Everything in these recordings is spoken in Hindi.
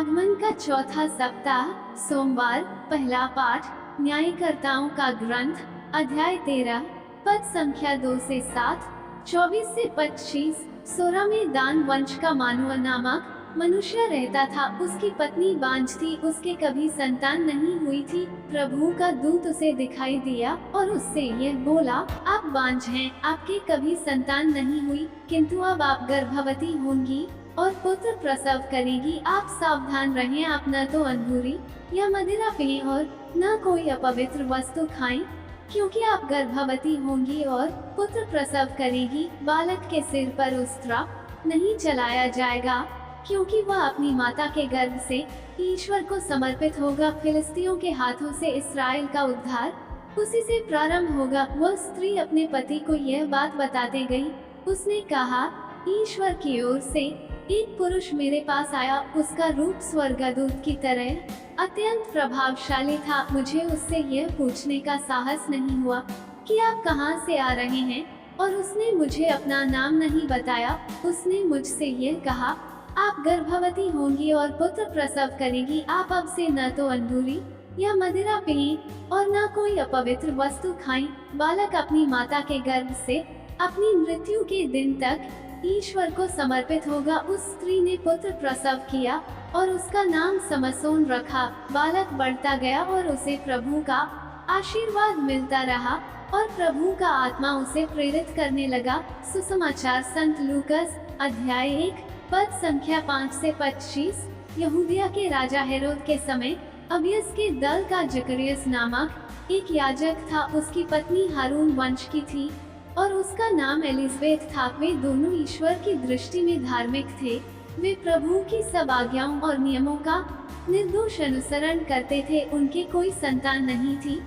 आगमन का चौथा सप्ताह, सोमवार, पहला पाठ, न्यायकर्ताओं का ग्रंथ, अध्याय 13, पद संख्या 2 से 7, 24 से 25। सोरा में दान वंश का मानोह नामक मनुष्य रहता था। उसकी पत्नी बांझ थी, उसके कभी संतान नहीं हुई थी। प्रभु का दूत उसे दिखाई दिया और उससे यह बोला, आप बांझ हैं, आपके कभी संतान नहीं हुई, किंतु अब आप गर्भवती होंगी और पुत्र प्रसव करेगी। आप सावधान रहें, आप न तो अंगूरी या मदिरा पिएं और न कोई अपवित्र वस्तु खाएं, क्योंकि आप गर्भवती होंगी और पुत्र प्रसव करेगी। बालक के सिर पर उस्त्रा नहीं चलाया जाएगा, क्योंकि वह अपनी माता के गर्भ से ईश्वर को समर्पित होगा। फिलिस्तियों के हाथों से इस्राएल का उद्धार उसी से प्रारंभ होगा। वह स्त्री अपने पति को यह बात बताते गई। उसने कहा, ईश्वर की ओर से एक पुरुष मेरे पास आया, उसका रूप स्वर्गदूत की तरह अत्यंत प्रभावशाली था। मुझे उससे यह पूछने का साहस नहीं हुआ कि आप कहां से आ रहे हैं, और उसने मुझे अपना नाम नहीं बताया। उसने मुझसे यह कहा, आप गर्भवती होंगी और पुत्र प्रसव करेगी। आप अब से न तो अंगूरी या मदिरा पिएं और न कोई अपवित्र वस्तु खाएं। बालक अपनी माता के गर्भ से अपनी मृत्यु के दिन तक ईश्वर को समर्पित होगा। उस स्त्री ने पुत्र प्रसव किया और उसका नाम समसोन रखा। बालक बढ़ता गया और उसे प्रभु का आशीर्वाद मिलता रहा और प्रभु का आत्मा उसे प्रेरित करने लगा। सुसमाचार संत लूकस अध्याय 1 पद संख्या 5 से 25। यहूदिया के राजा हेरोद के समय अबियस के दल का जकरियस नामक एक याजक था। उसकी पत्नी हारून वंश की थी और उसका नाम एलिजबेथ था। वे दोनों ईश्वर की दृष्टि में धार्मिक थे। वे प्रभु की सब आज्ञाओं और नियमों का निर्दोष अनुसरण करते थे। उनके कोई संतान नहीं थी,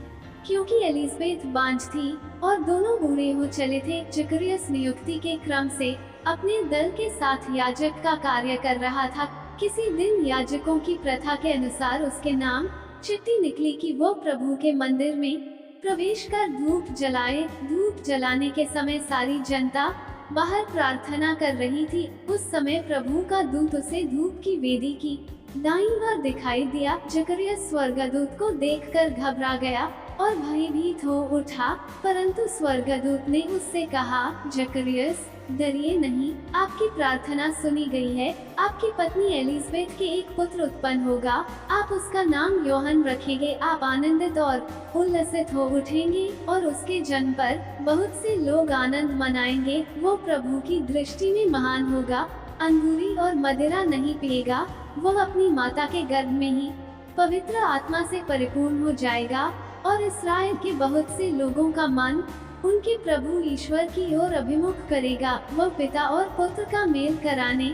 क्योंकि एलिजबेथ बांझ थी और दोनों बूढ़े हो चले थे। जकरियस नियुक्ति के क्रम से अपने दल के साथ याजक का कार्य कर रहा था। किसी दिन याजकों की प्रथा के अनुसार उसके नाम चिट्ठी निकली कि वो प्रभु के मंदिर में प्रवेश कर धूप जलाए। धूप जलाने के समय सारी जनता बाहर प्रार्थना कर रही थी। उस समय प्रभु का दूत उसे धूप की वेदी की दाईं ओर दिखाई दिया। जकरियस स्वर्गदूत को देखकर घबरा गया और भयभीत हो उठा, परंतु स्वर्गदूत ने उससे कहा, जकरियस डरिए नहीं, आपकी प्रार्थना सुनी गई है। आपकी पत्नी एलिजबेथ के एक पुत्र उत्पन्न होगा, आप उसका नाम योहन रखेंगे। आप आनंदित और उल्लसित हो उठेंगे और उसके जन्म पर बहुत से लोग आनंद मनाएंगे। वो प्रभु की दृष्टि में महान होगा, अंगूरी और मदिरा नहीं पिएगा। वो अपनी माता के गर्भ में ही पवित्र आत्मा से परिपूर्ण हो जाएगा और इस्राएल के बहुत से लोगों का मन उनके प्रभु ईश्वर की ओर अभिमुख करेगा। वह पिता और पुत्र का मेल कराने,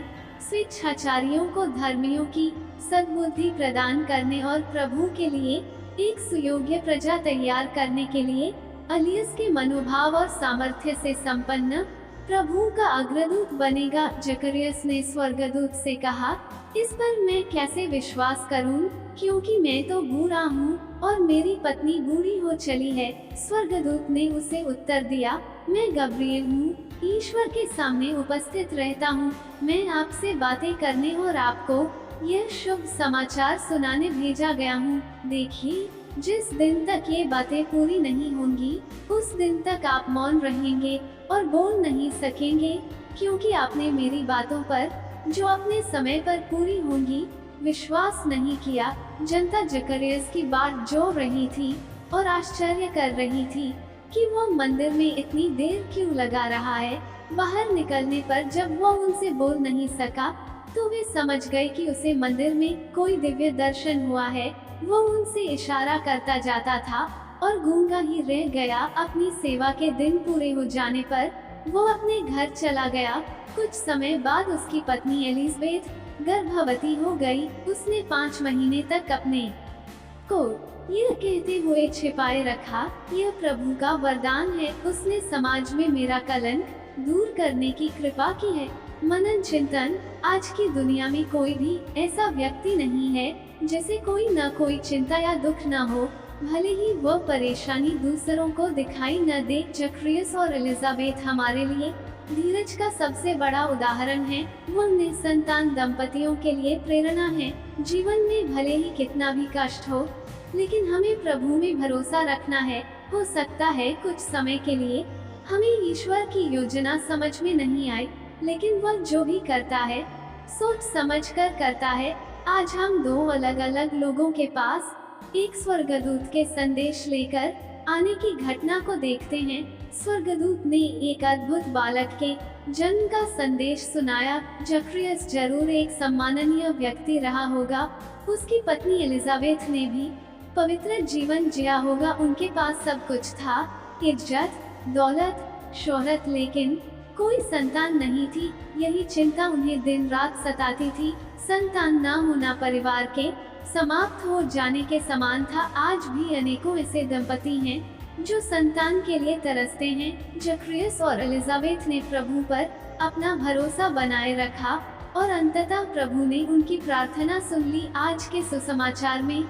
स्वेच्छाचारियों को धर्मियों की सद्बुद्धि प्रदान करने और प्रभु के लिए एक सुयोग्य प्रजा तैयार करने के लिए अलियस के मनोभाव और सामर्थ्य से संपन्न प्रभु का अग्रदूत बनेगा। जकरियस ने स्वर्गदूत से कहा, इस पर मैं कैसे विश्वास करूं, क्योंकि मैं तो बूढ़ा हूँ और मेरी पत्नी बूढ़ी हो चली है। स्वर्गदूत ने उसे उत्तर दिया, मैं गब्रिएल हूँ, ईश्वर के सामने उपस्थित रहता हूँ। मैं आपसे बातें करने और आपको यह शुभ समाचार सुनाने भेजा गया हूँ। देखिए, जिस दिन तक ये बातें पूरी नहीं होंगी, उस दिन तक आप मौन रहेंगे और बोल नहीं सकेंगे, क्योंकि आपने मेरी बातों पर, जो अपने समय पर पूरी होंगी, विश्वास नहीं किया। जनता जकरियस की बात जो रही थी और आश्चर्य कर रही थी कि वो मंदिर में इतनी देर क्यों लगा रहा है। बाहर निकलने पर जब वो उनसे बोल नहीं सका, तो वे समझ गए कि उसे मंदिर में कोई दिव्य दर्शन हुआ है। वो उनसे इशारा करता जाता था और गूंगा ही रह गया। अपनी सेवा के दिन पूरे हो जाने पर वो अपने घर चला गया। कुछ समय बाद उसकी पत्नी एलिजबेथ गर्भवती हो गई। उसने 5 महीने तक अपने को यह कहते हुए छिपाए रखा, यह प्रभु का वरदान है। उसने समाज में मेरा कलंक दूर करने की कृपा की है। मनन चिंतन। आज की दुनिया में कोई भी ऐसा व्यक्ति नहीं है जिसे कोई न कोई चिंता या दुख न हो, भले ही वह परेशानी दूसरों को दिखाई न दे। जकरियस और एलिजाबेथ हमारे लिए धीरज का सबसे बड़ा उदाहरण है। वो निसंतान दंपतियों के लिए प्रेरणा है। जीवन में भले ही कितना भी कष्ट हो, लेकिन हमें प्रभु में भरोसा रखना है। हो सकता है कुछ समय के लिए हमें ईश्वर की योजना समझ में नहीं आए, लेकिन वह जो भी करता है सोच समझकर करता है। आज हम दो अलग अलग लोगों के पास एक स्वर्गदूत के संदेश लेकर आने की घटना को देखते हैं। स्वर्गदूत ने एक अद्भुत बालक के जन्म का संदेश सुनाया। जकरियस जरूर एक सम्माननीय व्यक्ति रहा होगा। उसकी पत्नी एलिजाबेथ ने भी पवित्र जीवन जिया होगा। उनके पास सब कुछ था, इज्जत, दौलत, शोहरत, लेकिन कोई संतान नहीं थी। यही चिंता उन्हें दिन रात सताती थी। संतान न होना परिवार के समाप्त हो जाने के समान था। आज भी अनेकों ऐसे दंपति हैं जो संतान के लिए तरसते हैं। जकरियस और एलिजाबेथ ने प्रभु पर अपना भरोसा बनाए रखा और अंततः प्रभु ने उनकी प्रार्थना सुन ली। आज के सुसमाचार में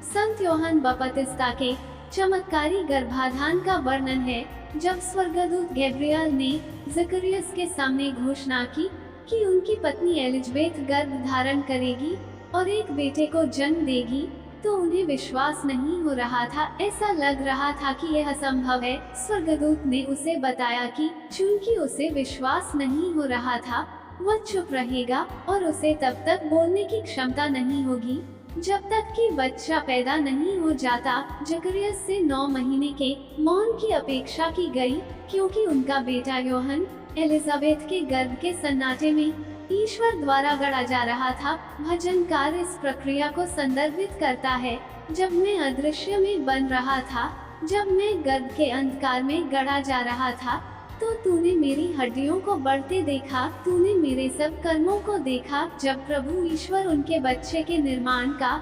संत यूहन्ना बपतिस्ता के चमत्कारी गर्भाधान का वर्णन है। जब स्वर्गदूत गैब्रियल ने जकरियस के सामने घोषणा की कि उनकी पत्नी एलिजाबेथ गर्भ धारण करेगी और एक बेटे को जन्म देगी, तो उन्हें विश्वास नहीं हो रहा था। ऐसा लग रहा था कि यह असंभव है। स्वर्गदूत ने उसे बताया कि चूंकि उसे विश्वास नहीं हो रहा था, वह चुप रहेगा और उसे तब तक बोलने की क्षमता नहीं होगी जब तक कि बच्चा पैदा नहीं हो जाता। जकरियस से 9 महीने के मौन की अपेक्षा की गई, क्योंकि उनका बेटा यूहन्ना एलिजाबेथ के गर्भ के सन्नाटे में ईश्वर द्वारा गढ़ा जा रहा था। भजनकार इस प्रक्रिया को संदर्भित करता है। जब मैं अदृश्य में बन रहा था, जब मैं गर्भ के अंधकार में गढ़ा जा रहा था, तो तूने मेरी हड्डियों को बढ़ते देखा, तूने मेरे सब कर्मों को देखा। जब प्रभु ईश्वर उनके बच्चे के निर्माण का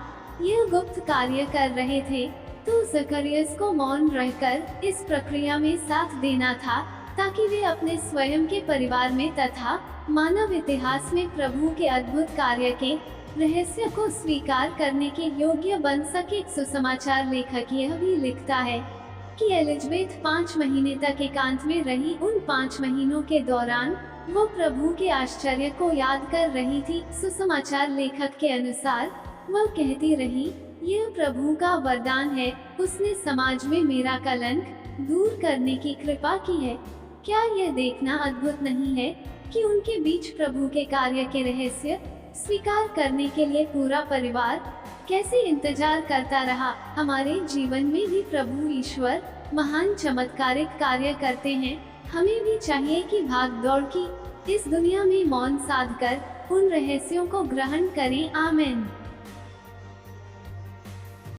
यह गुप्त कार्य कर रहे थे, तो जकरियस को मौन रहकर इस प्रक्रिया में साथ देना था, ताकि वे अपने स्वयं के परिवार में तथा मानव इतिहास में प्रभु के अद्भुत कार्य के रहस्य को स्वीकार करने के योग्य बन सके। सुसमाचार लेखक यह भी लिखता है कि एलिजाबेथ 5 महीने तक एकांत में रही। उन 5 महीनों के दौरान वो प्रभु के आश्चर्य को याद कर रही थी। सुसमाचार लेखक के अनुसार वह कहती रही, यह प्रभु का वरदान है। उसने समाज में मेरा कलंक दूर करने की कृपा की है। क्या यह देखना अद्भुत नहीं है कि उनके बीच प्रभु के कार्य के रहस्य स्वीकार करने के लिए पूरा परिवार कैसे इंतजार करता रहा। हमारे जीवन में भी प्रभु ईश्वर महान चमत्कारिक कार्य करते हैं। हमें भी चाहिए कि भाग दौड़ की इस दुनिया में मौन साधकर उन रहस्यों को ग्रहण करें। आमीन।